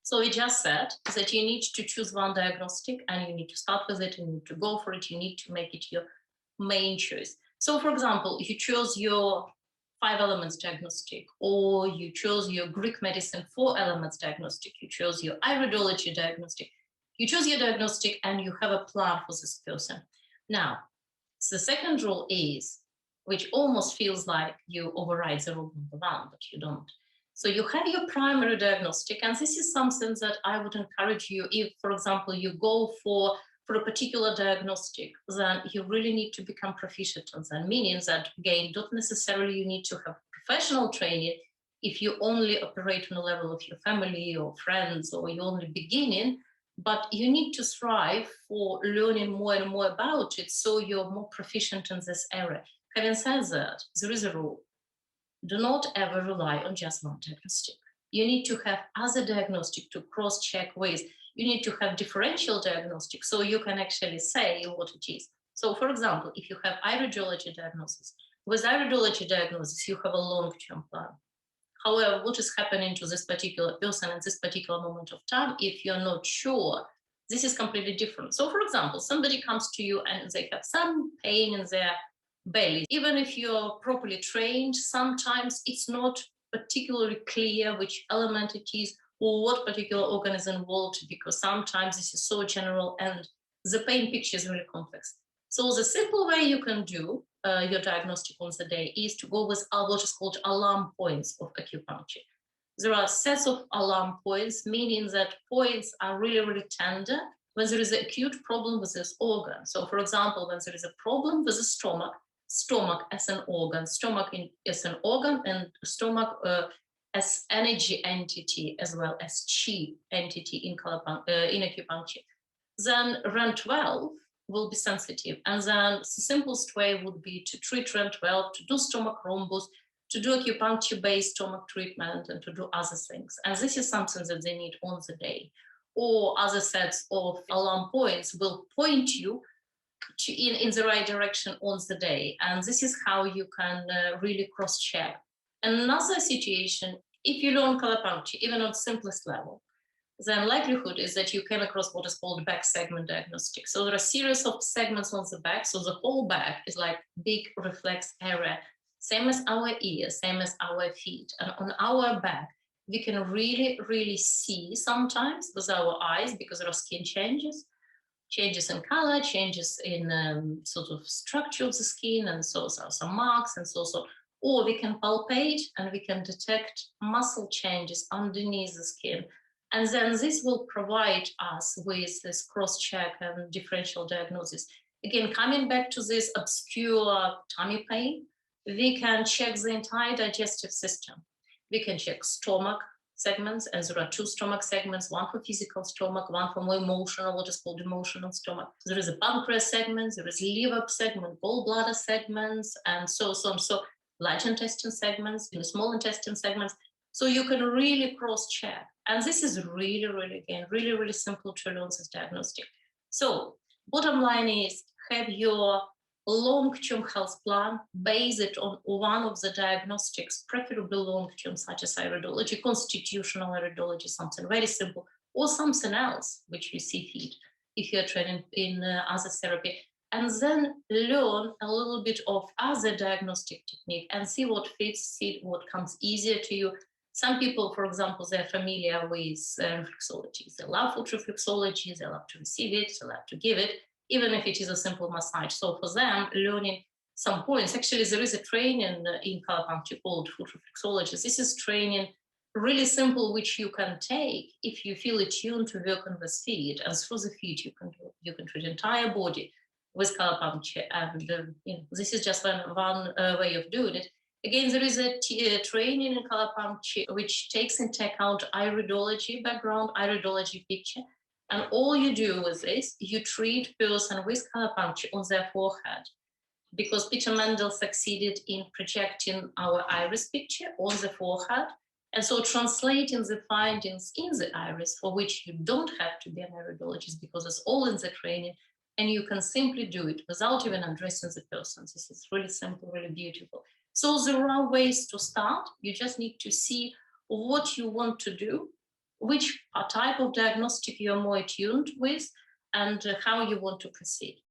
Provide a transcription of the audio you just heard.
So we just said that you need to choose one diagnostic and you need to start with it, and you need to go for it, you need to make it your main choice. So for example, if you chose your 5 elements diagnostic, or you chose your Greek medicine 4 elements diagnostic, you chose your iridology diagnostic, you choose your diagnostic and you have a plan for this person. Now, the second rule is, which almost feels like you override the rule number 1, but you don't. So you have your primary diagnostic, and this is something that I would encourage you, if, for example, you go for a particular diagnostic, then you really need to become proficient on that, meaning that, again, not necessarily you need to have professional training if you only operate on the level of your family or friends, or you're only beginning, but you need to strive for learning more and more about it so you're more proficient in this area. Having said that, there is a rule. Do not ever rely on just one diagnostic. You need to have other diagnostic to cross-check with. You need to have differential diagnostic so you can actually say what it is. So for example, if you have iridology diagnosis, with iridology diagnosis, you have a long-term plan. However, what is happening to this particular person at this particular moment of time, if you're not sure, this is completely different. So for example, somebody comes to you and they have some pain in their belly. Even if you're properly trained, sometimes it's not particularly clear which element it is or what particular organ is involved, because sometimes this is so general and the pain picture is really complex. So the simple way you can do your diagnostic on the day is to go with what is called alarm points of acupuncture. There are sets of alarm points, meaning that points are really, really tender when there is an acute problem with this organ. So for example, when there is a problem with the stomach as an organ, as an organ, and stomach as energy entity as well as chi entity in acupuncture, then REN 12 will be sensitive. And then the simplest way would be to treat REN 12, to do stomach rhombus, to do acupuncture-based stomach treatment, and to do other things. And this is something that they need on the day. Or other sets of alarm points will point you in the right direction on the day. And this is how you can really cross-check. Another situation, if you learn Colourpuncture, even on the simplest level, then likelihood is that you came across what is called back segment diagnostic. So there are a series of segments on the back. So the whole back is like big reflex area, same as our ears, same as our feet. And on our back, we can really, really see sometimes with our eyes, because there are skin changes in color, changes in sort of structure of the skin, and so some marks and so. Or we can palpate and we can detect muscle changes underneath the skin. And then this will provide us with this cross-check and differential diagnosis. Again, coming back to this obscure tummy pain, we can check the entire digestive system. We can check stomach segments, and there are 2 stomach segments, one for physical stomach, one for more emotional, what is called emotional stomach. There is a pancreas segment, there is liver segment, gallbladder segments, and so on. So large intestine segments, small intestine segments. So you can really cross-check. And this is really, really, again, really, really simple to learn this diagnostic. So bottom line is, have your long-term health plan, base it on one of the diagnostics, preferably long-term, such as iridology, constitutional iridology, something very simple, or something else which you see fit if you're training in other therapy. And then learn a little bit of other diagnostic technique and see what fits, see what comes easier to you. Some people, for example, they're familiar with reflexology. They love foot reflexology, they love to receive it, they love to give it, even if it is a simple massage. So for them, learning some points, actually there is a training in Colourpuncture called foot reflexology. This is training really simple, which you can take if you feel attuned to work on the feet. And through the feet, you can treat the entire body with Colourpuncture. And this is just one way of doing it. Again, there is a training in Colourpuncture which takes into account iridology background, iridology picture. And all you do with this, you treat person with Colourpuncture on their forehead, because Peter Mendel succeeded in projecting our iris picture on the forehead. And so translating the findings in the iris, for which you don't have to be an iridologist, because it's all in the training, and you can simply do it without even addressing the person. This is really simple, really beautiful. So there are ways to start. You just need to see what you want to do, which type of diagnostic you're more attuned with and how you want to proceed.